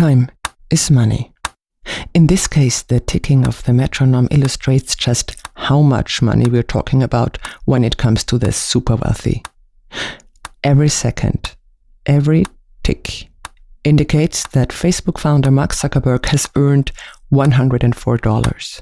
Time is money. In this case, the ticking of the metronome illustrates just how much money we're talking about when it comes to the super wealthy. Every second, every tick indicates that Facebook founder Mark Zuckerberg has earned $104.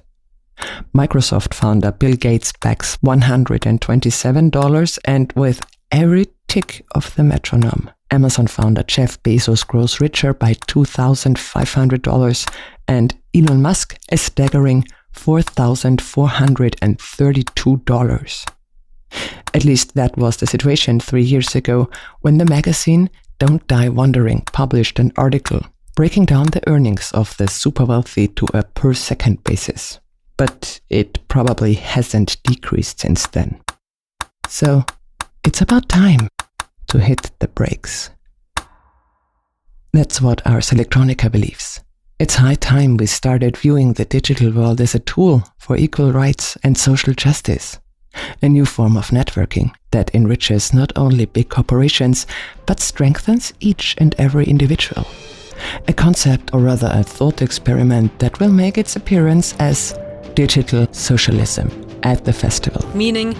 Microsoft founder Bill Gates backs $127, and with every tick of the metronome, Amazon founder Jeff Bezos grows richer by $2,500 and Elon Musk a staggering $4,432. At least that was the situation 3 years ago when the magazine Don't Die Wondering published an article breaking down the earnings of the super wealthy to a per second basis. But it probably hasn't decreased since then. So it's about time to hit the brakes. That's what Ars Electronica believes. It's high time we started viewing the digital world as a tool for equal rights and social justice. A new form of networking that enriches not only big corporations, but strengthens each and every individual. A concept, or rather a thought experiment, that will make its appearance as digital socialism at the festival. Meaning,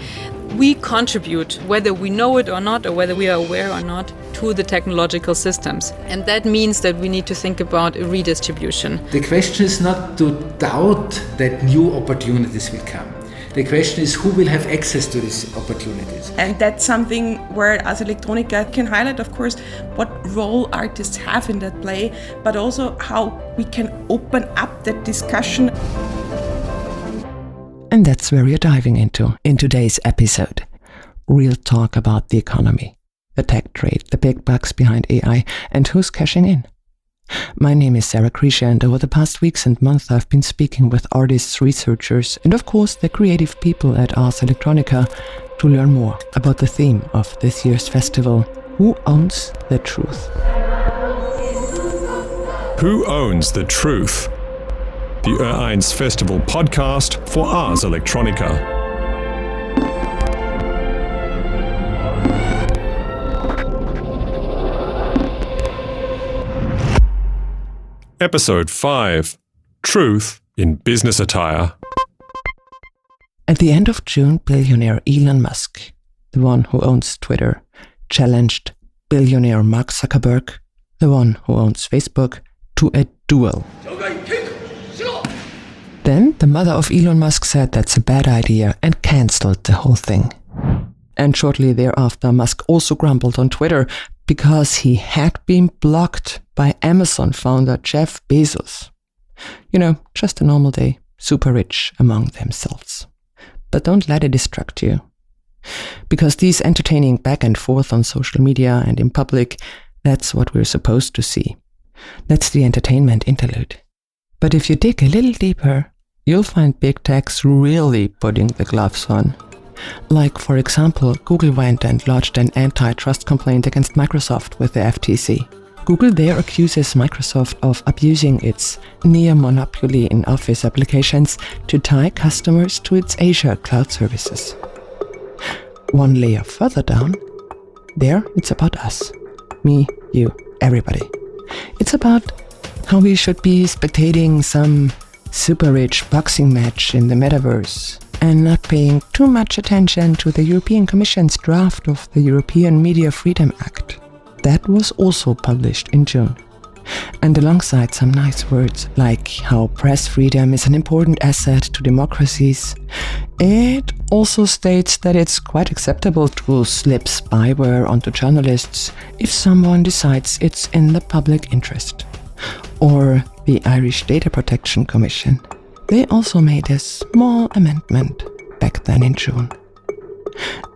we contribute, whether we know it or not, or whether we are aware or not, to the technological systems. And that means that we need to think about a redistribution. The question is not to doubt that new opportunities will come. The question is who will have access to these opportunities. And that's something where Ars Electronica can highlight, of course, what role artists have in that play, but also how we can open up that discussion. And that's where we're diving into in today's episode. Real talk about the economy, the tech trade, the big bucks behind AI, and who's cashing in. My name is Sarah Krisha, and over the past weeks and months I've been speaking with artists, researchers, and of course the creative people at Ars Electronica to learn more about the theme of this year's festival: Who Owns the Truth? Who Owns the Truth? The Ars Festival podcast for Ars Electronica. Episode 5: Truth in Business Attire. At the end of June, billionaire Elon Musk, the one who owns Twitter, challenged billionaire Mark Zuckerberg, the one who owns Facebook, to a duel. Then the mother of Elon Musk said that's a bad idea and cancelled the whole thing. And shortly thereafter, Musk also grumbled on Twitter because he had been blocked by Amazon founder Jeff Bezos. You know, just a normal day, super rich among themselves. But don't let it distract you. Because these entertaining back and forth on social media and in public, that's what we're supposed to see. That's the entertainment interlude. But if you dig a little deeper, you'll find big techs really putting the gloves on. Like, for example, Google went and lodged an antitrust complaint against Microsoft with the FTC. Google there accuses Microsoft of abusing its near monopoly in Office applications to tie customers to its Azure cloud services. One layer further down, there it's about us. Me, you, everybody. It's about how we should be spectating some super rich boxing match in the metaverse and not paying too much attention to the European Commission's draft of the European Media Freedom Act. That was also published in June. And alongside some nice words like how press freedom is an important asset to democracies, it also states that it's quite acceptable to slip spyware onto journalists if someone decides it's in the public interest. Or the Irish Data Protection Commission. They also made a small amendment back then in June.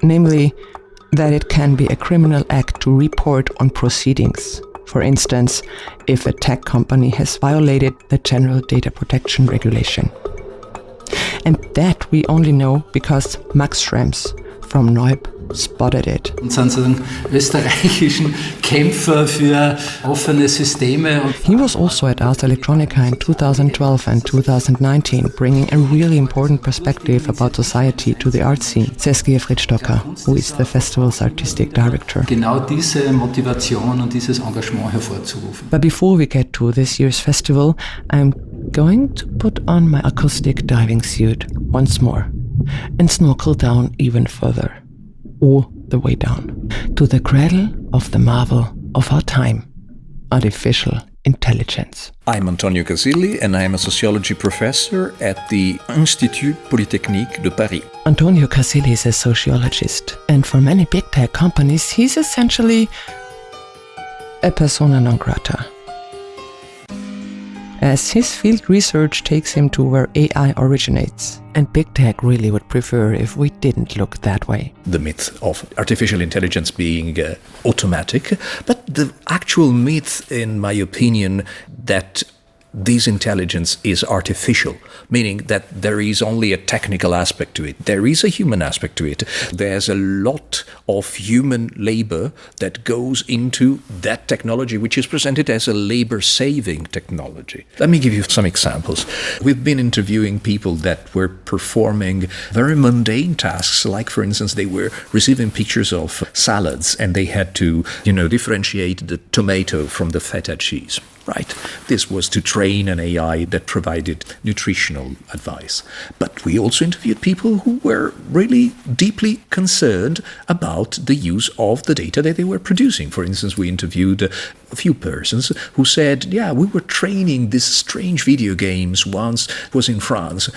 Namely, that it can be a criminal act to report on proceedings. For instance, if a tech company has violated the General Data Protection Regulation. And that we only know because Max Schrems from Neub spotted it. Und sind sozusagen österreichischen Kämpfer für offene Systeme. He was also at Ars Electronica in 2012 and 2019, bringing a really important perspective about society to the art scene, says Fritz Stocker, who is the festival's artistic director. Genau diese Motivation und dieses Engagement hervorzurufen. But before we get to this year's festival, I'm going to put on my acoustic diving suit once more and snorkel down even further, all the way down, to the cradle of the marvel of our time, artificial intelligence. I'm Antonio Casilli and I'm a sociology professor at the Institut Polytechnique de Paris. Antonio Casilli is a sociologist, and for many big tech companies, he's essentially a persona non grata, as his field research takes him to where AI originates. And big tech really would prefer if we didn't look that way. The myth of artificial intelligence being automatic, but the actual myth, in my opinion, that this intelligence is artificial, meaning that there is only a technical aspect to it. There is a human aspect to it. There's a lot of human labor that goes into that technology, which is presented as a labor-saving technology. Let me give you some examples. We've been interviewing people that were performing very mundane tasks, like, for instance, they were receiving pictures of salads and they had to, differentiate the tomato from the feta cheese. Right. This was to train an AI that provided nutritional advice. But we also interviewed people who were really deeply concerned about the use of the data that they were producing. For instance, we interviewed a few persons who said, we were training these strange video games. Once was in France.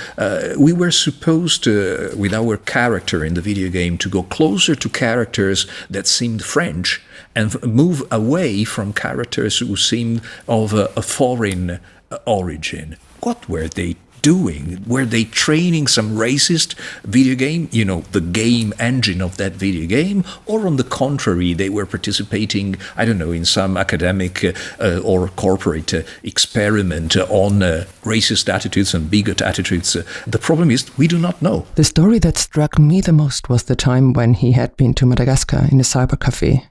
We were supposed to, with our character in the video game, to go closer to characters that seemed French and move away from characters who seemed of a foreign origin. What were they doing? Were they training some racist video game, the game engine of that video game? Or on the contrary, they were participating, in some academic or corporate experiment on racist attitudes and bigot attitudes? The problem is, we do not know. The story that struck me the most was the time when he had been to Madagascar in a cyber cafe,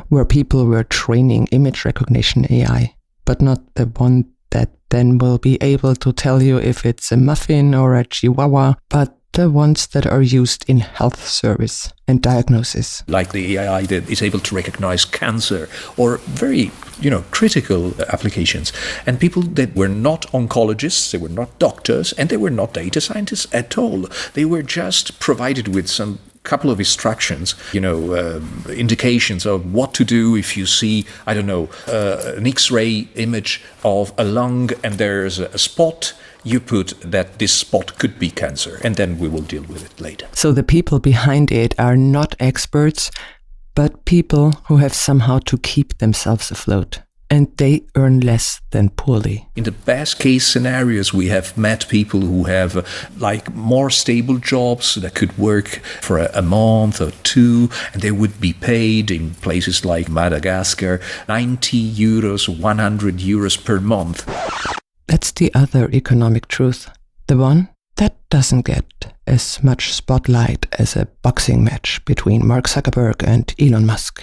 where people were training image recognition AI, but not the one that then will be able to tell you if it's a muffin or a chihuahua, but the ones that are used in health service and diagnosis. Like the AI that is able to recognize cancer or very, critical applications. And people that were not oncologists, they were not doctors, and they were not data scientists at all. They were just provided with some couple of instructions, indications of what to do if you see, an X-ray image of a lung and there's a spot. You put that this spot could be cancer, and then we will deal with it later. So the people behind it are not experts, but people who have somehow to keep themselves afloat. And they earn less than poorly. In the best case scenarios, we have met people who have more stable jobs that could work for a month or two, and they would be paid in places like Madagascar, 90 euros, 100 euros per month. That's the other economic truth. The one that doesn't get as much spotlight as a boxing match between Mark Zuckerberg and Elon Musk.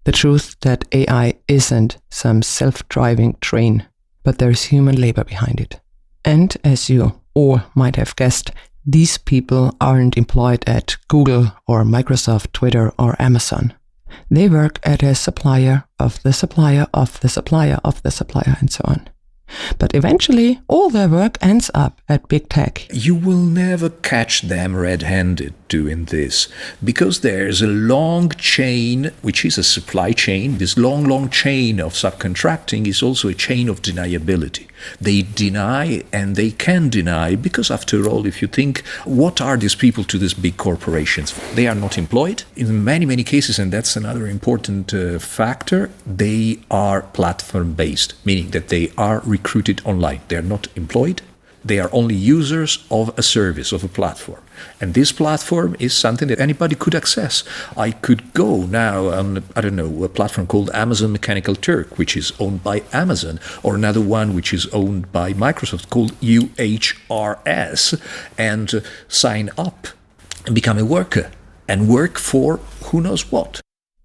The truth that AI isn't some self-driving train, but there's human labor behind it. And as you all might have guessed, these people aren't employed at Google or Microsoft, Twitter or Amazon. They work at a supplier of the supplier of the supplier of the supplier and so on. But eventually, all their work ends up at big tech. You will never catch them red-handed doing this, because there's a long chain, which is a supply chain. This long chain of subcontracting is also a chain of deniability. They deny, and they can deny, because after all, if you think, what are these people to these big corporations? They are not employed. In many cases, and that's another important factor, they are platform-based, meaning that they are recruited online. They are not employed. They are only users of a service, of a platform. And this platform is something that anybody could access. I could go now on, a platform called Amazon Mechanical Turk, which is owned by Amazon, or another one which is owned by Microsoft called UHRS, and sign up and become a worker and work for who knows what.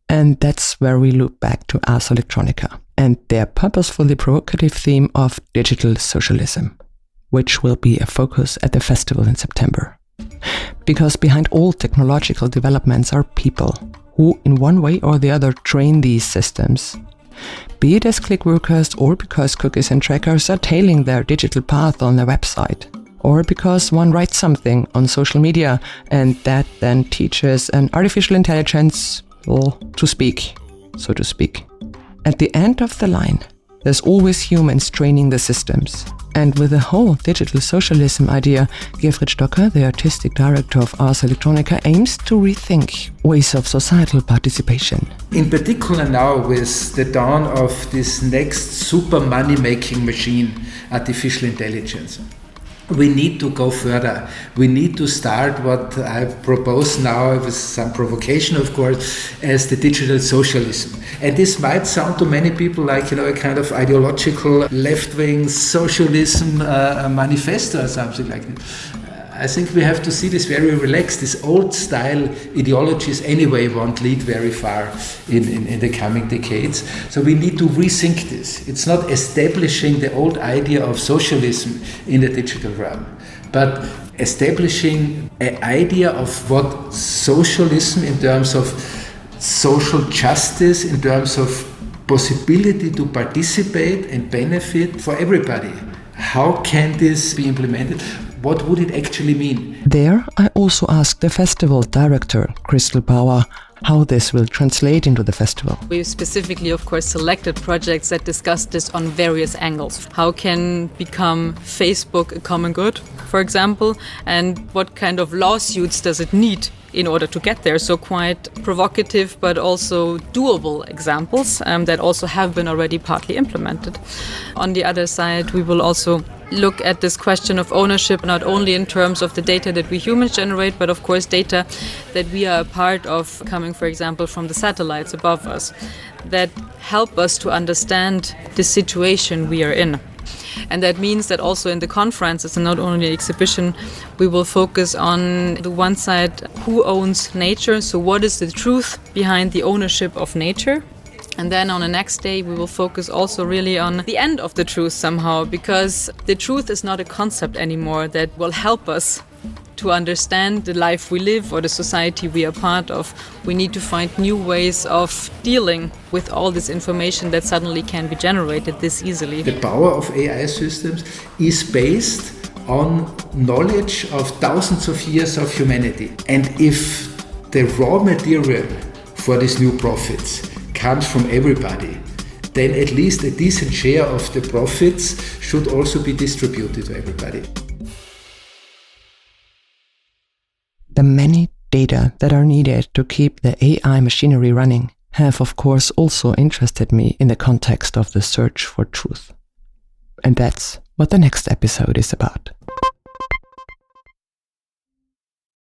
And that's where we loop back to Ars Electronica and their purposefully provocative theme of digital socialism, which will be a focus at the festival in September. Because behind all technological developments are people who, in one way or the other, train these systems. Be it as click workers or because cookies and trackers are tailing their digital path on their website, or because one writes something on social media and that then teaches an artificial intelligence to speak, so to speak. At the end of the line, there's always humans training the systems. And with the whole digital socialism idea, Gerfried Stocker, the artistic director of Ars Electronica, aims to rethink ways of societal participation. In particular now with the dawn of this next super money-making machine, artificial intelligence, we need to go further. We need to start what I propose now, with some provocation of course, as the digital socialism. And this might sound to many people like, a kind of ideological left-wing socialism manifesto or something like that. I think we have to see this very relaxed. These old-style ideologies anyway won't lead very far in the coming decades. So we need to rethink this. It's not establishing the old idea of socialism in the digital realm, but establishing an idea of what socialism in terms of social justice, in terms of possibility to participate and benefit for everybody. How can this be implemented? What would it actually mean? There, I also asked the festival director, Crystal Bauer, how this will translate into the festival. We specifically, of course, selected projects that discuss this on various angles. How can become Facebook a common good, for example, and what kind of lawsuits does it need in order to get there? So quite provocative but also doable examples that also have been already partly implemented. On the other side, we will also look at this question of ownership, not only in terms of the data that we humans generate, but of course data that we are a part of, coming, for example, from the satellites above us, that help us to understand the situation we are in. And that means that also in the conferences and not only the exhibition, we will focus on the one side, who owns nature, so what is the truth behind the ownership of nature. And then on the next day, we will focus also really on the end of the truth somehow, because the truth is not a concept anymore that will help us to understand the life we live or the society we are part of. We need to find new ways of dealing with all this information that suddenly can be generated this easily. The power of AI systems is based on knowledge of thousands of years of humanity. And if the raw material for these new profits comes from everybody, then at least a decent share of the profits should also be distributed to everybody. The many data that are needed to keep the AI machinery running have, of course, also interested me in the context of the search for truth. And that's what the next episode is about.